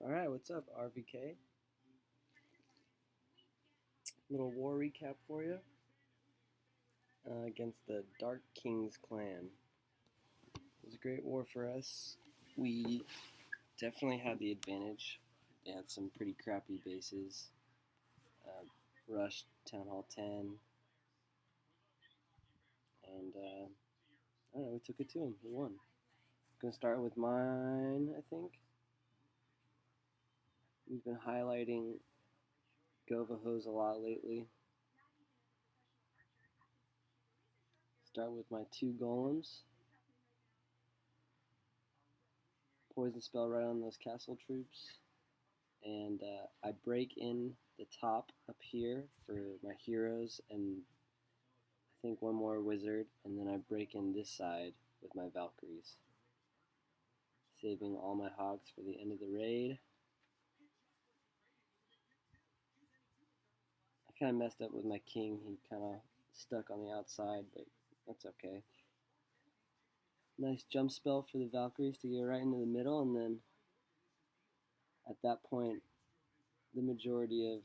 Alright, what's up, RVK? Little war recap for you against the Dark Kings clan. It was a great war for us. We definitely had the advantage. They had some pretty crappy bases. Rushed Town Hall 10, and I don't know, we took it to them. We won. Gonna start with mine, I think. We've been highlighting govahos a lot lately. Start with my 2 golems. Poison spell right on those castle troops. And I break in the top up here for my heroes and I think one more wizard, and then I break in this side with my Valkyries, saving all my hogs for the end of the raid. I kind of messed up with my king. He kind of stuck on the outside, but that's okay. Nice jump spell for the Valkyries to get right into the middle, and then at that point the majority of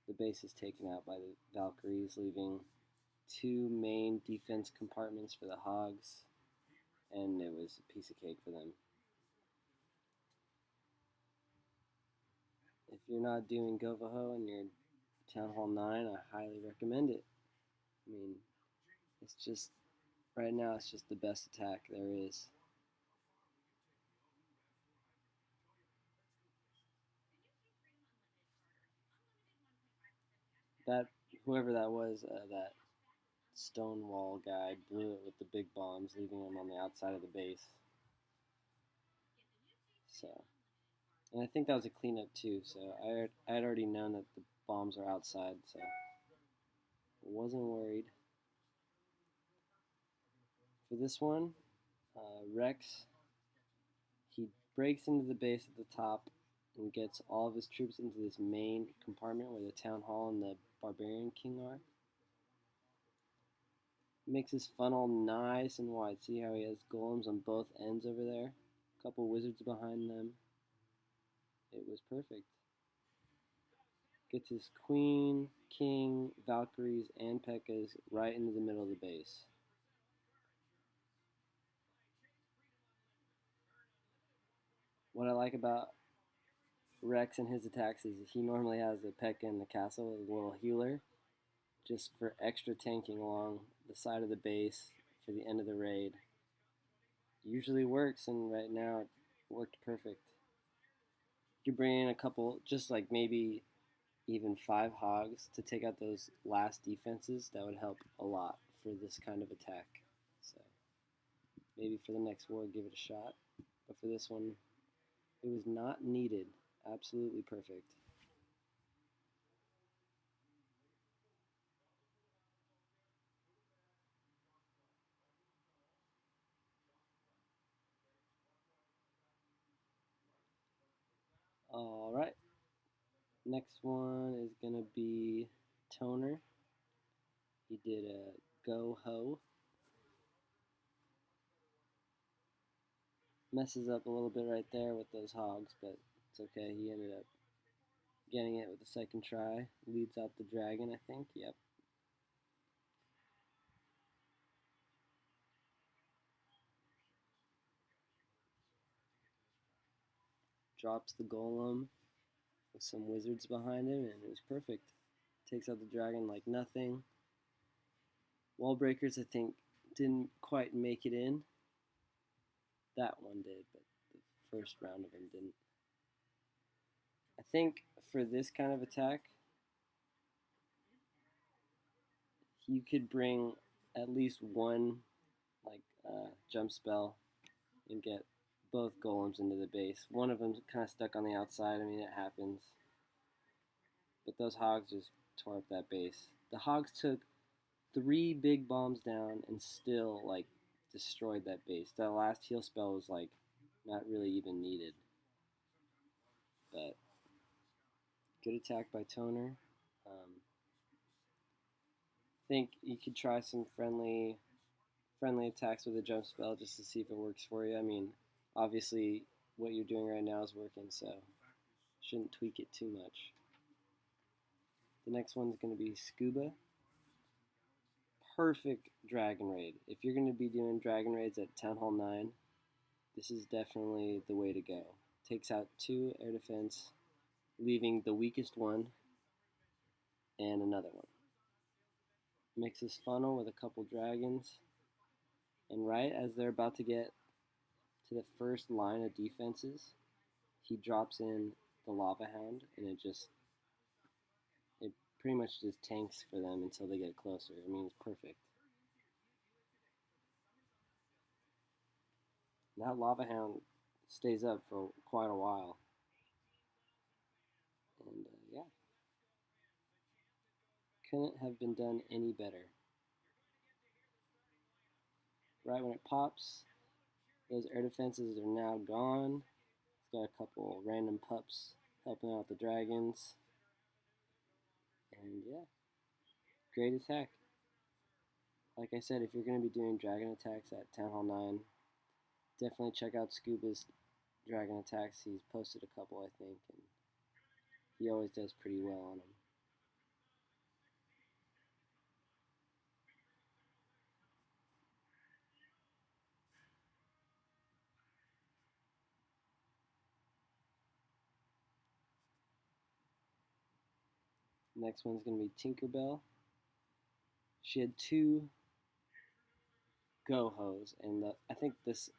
the base is taken out by the Valkyries, leaving 2 main defense compartments for the hogs, and it was a piece of cake for them. If you're not doing govaho in your Town Hall 9, I highly recommend it. I mean, it's just, right now, it's just the best attack there is. That, whoever that was, that Stonewall guy blew it with the big bombs, leaving them on the outside of the base. So, and I think that was a cleanup too, so I had already known that the bombs are outside, so I wasn't worried. For this one, Rex, he breaks into the base at the top and gets all of his troops into this main compartment where the Town Hall and the Barbarian King are. Makes his funnel nice and wide. See how he has golems on both ends over there? A couple wizards behind them. It was perfect. Gets his queen, king, Valkyries, and P.E.K.K.A.s right into the middle of the base. What I like about Rex and his attacks is he normally has a P.E.K.K.A. in the castle, a little healer, just for extra tanking along the side of the base for the end of the raid. Usually works, and right now it worked perfect. You bring in a couple, just like maybe even 5 hogs to take out those last defenses. That would help a lot for this kind of attack. So maybe for the next war, give it a shot. But for this one, it was not needed. Absolutely perfect. Alright, next one is going to be Toner. He did a goho. Messes up a little bit right there with those hogs, but it's okay. He ended up getting it with the second try. Leads out the dragon, I think. Yep. Drops the golem with some wizards behind him, and it was perfect. Takes out the dragon like nothing. Wall breakers, I think, didn't quite make it in. That one did, but the first round of them didn't. I think for this kind of attack, you could bring at least one jump spell and get both golems into the base. One of them's kind of stuck on the outside. I mean, it happens. But those hogs just tore up that base. The hogs took 3 big bombs down and still destroyed that base. That last heal spell was not really even needed. But good attack by Toner. Think you could try some friendly attacks with a jump spell just to see if it works for you. I mean, obviously what you're doing right now is working, so Shouldn't tweak it too much. The next one's going to be Scuba. Perfect dragon raid. If you're going to be doing dragon raids at Town Hall 9, this is definitely the way to go. Takes out 2 air defense, leaving the weakest one and another one. Makes this funnel with a couple dragons, and right as they're about to get to the first line of defenses, he drops in the Lava Hound, and it pretty much just tanks for them until they get closer. I mean, it's perfect. That Lava Hound stays up for quite a while. And yeah, couldn't have been done any better. Right when it pops, those air defenses are now gone. It's got a couple random pups helping out the dragons. And yeah, great attack. Like I said, if you're going to be doing dragon attacks at Town Hall 9, definitely check out Scuba's dragon attacks. He's posted a couple, I think, and he always does pretty well on them. Next one's going to be Tinkerbell. She had 2 gohos, and I think this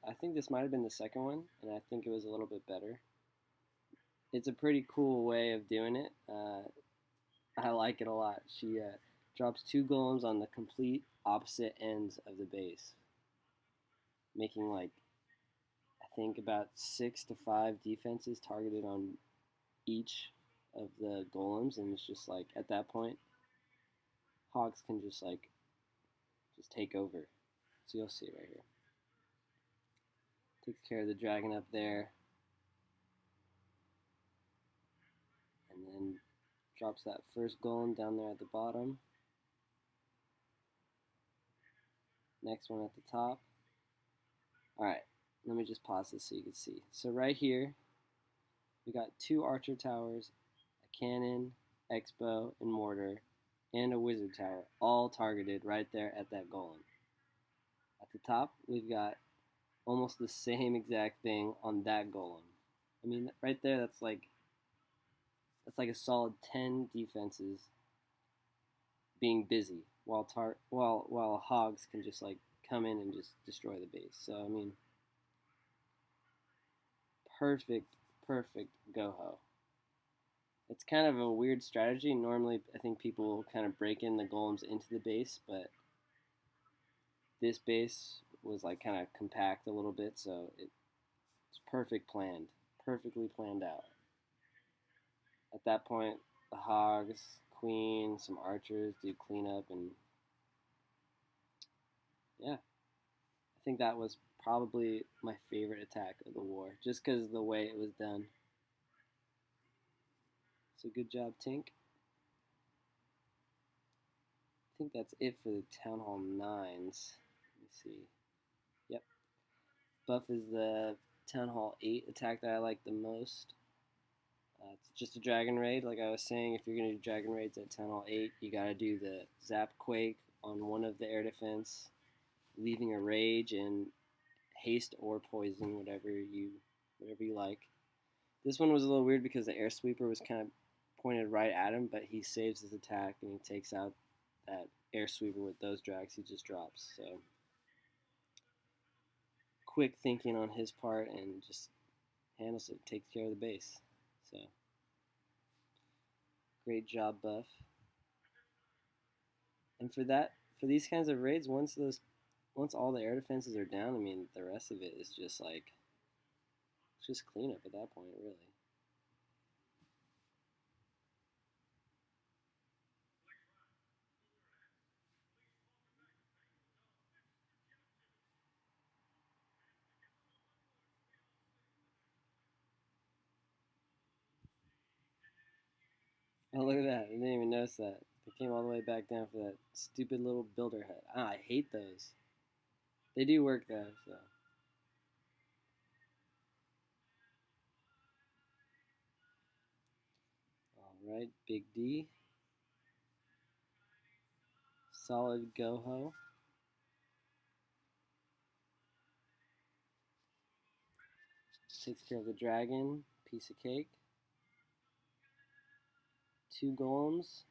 might have been the second one, and I think it was a little bit better. It's a pretty cool way of doing it. I like it a lot. She drops 2 golems on the complete opposite ends of the base, making like I think about 6 to 5 defenses targeted on each of the golems, and it's just like at that point, Hogs can just take over. So you'll see right here. Takes care of the dragon up there, and then drops that first golem down there at the bottom. Next one at the top. Alright, let me just pause this so you can see. So right here, we got 2 archer towers, a cannon, X-bow, and mortar, and a wizard tower, all targeted right there at that golem. At the top, we've got almost the same exact thing on that golem. I mean, right there, that's like a solid 10 defenses being busy, while Hogs can just like come in and just destroy the base. So I mean, perfect goho. It's kind of a weird strategy. Normally, I think people kind of break in the golems into the base, but this base was like kind of compact a little bit, so it's perfectly planned out. At that point, the Hogs, Queen, some archers do cleanup, and yeah, I think that was probably my favorite attack of the war, just because of the way it was done. So good job, Tink. I think that's it for the Town Hall 9s. Let me see. Yep. Buff is the Town Hall 8 attack that I like the most. It's just a dragon raid. Like I was saying, if you're going to do dragon raids at Town Hall 8, you got to do the Zap Quake on one of the air defense, leaving a rage and haste or poison, whatever you like. This one was a little weird because the air sweeper was kind of pointed right at him, but he saves his attack and he takes out that air sweeper with those drags he just drops. So quick thinking on his part and just handles it, takes care of the base. So great job, Buff. And for these kinds of raids, once all the air defenses are down, I mean, the rest of it is just like it's just cleanup at that point, really. Oh, look at that. I didn't even notice that. They came all the way back down for that stupid little builder hut. I hate those. They do work, though, so. Alright, Big D. Solid goho. Takes care of the dragon. Piece of cake. 2 golems.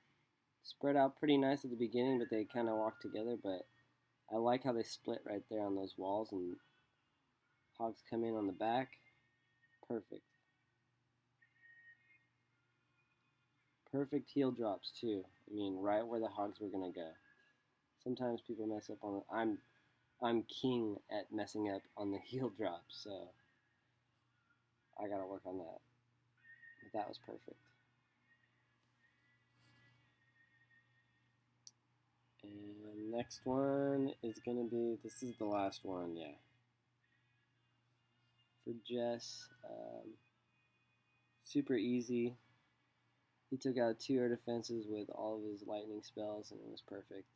Spread out pretty nice at the beginning, but they kind of walk together. But I like how they split right there on those walls, and hogs come in on the back. Perfect. Perfect heel drops too. I mean, right where the hogs were gonna go. Sometimes people mess up on the. I'm king at messing up on the heel drops, so I gotta work on that. But that was perfect. And next one is gonna be. This is the last one, yeah. For Jess, super easy. He took out 2 air defenses with all of his lightning spells, and it was perfect.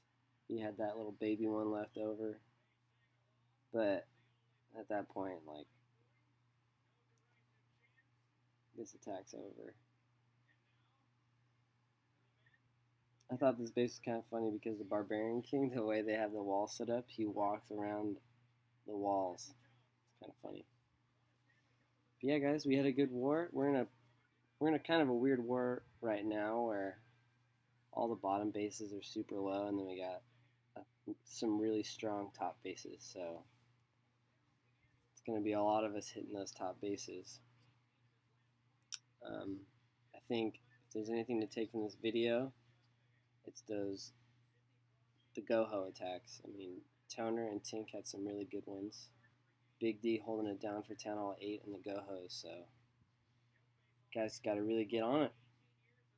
He had that little baby one left over, but at that point, like, this attack's over. I thought this base was kind of funny because the Barbarian King, the way they have the wall set up, he walks around the walls. It's kind of funny. But yeah, guys, we had a good war. We're in a kind of a weird war right now where all the bottom bases are super low, and then we got some really strong top bases. So it's going to be a lot of us hitting those top bases. I think if there's anything to take from this video, it's the goho attacks. I mean, Toner and Tink had some really good ones. Big D holding it down for Town Hall 8 and the gohos. So guys got to really get on it.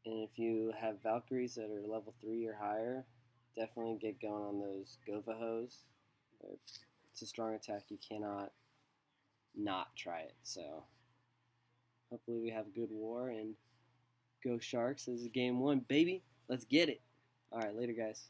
And if you have Valkyries that are level 3 or higher, definitely get going on those govahos. It's a strong attack. You cannot not try it. So hopefully we have a good war, and go Sharks. This is game 1, baby. Let's get it. All right, later, guys.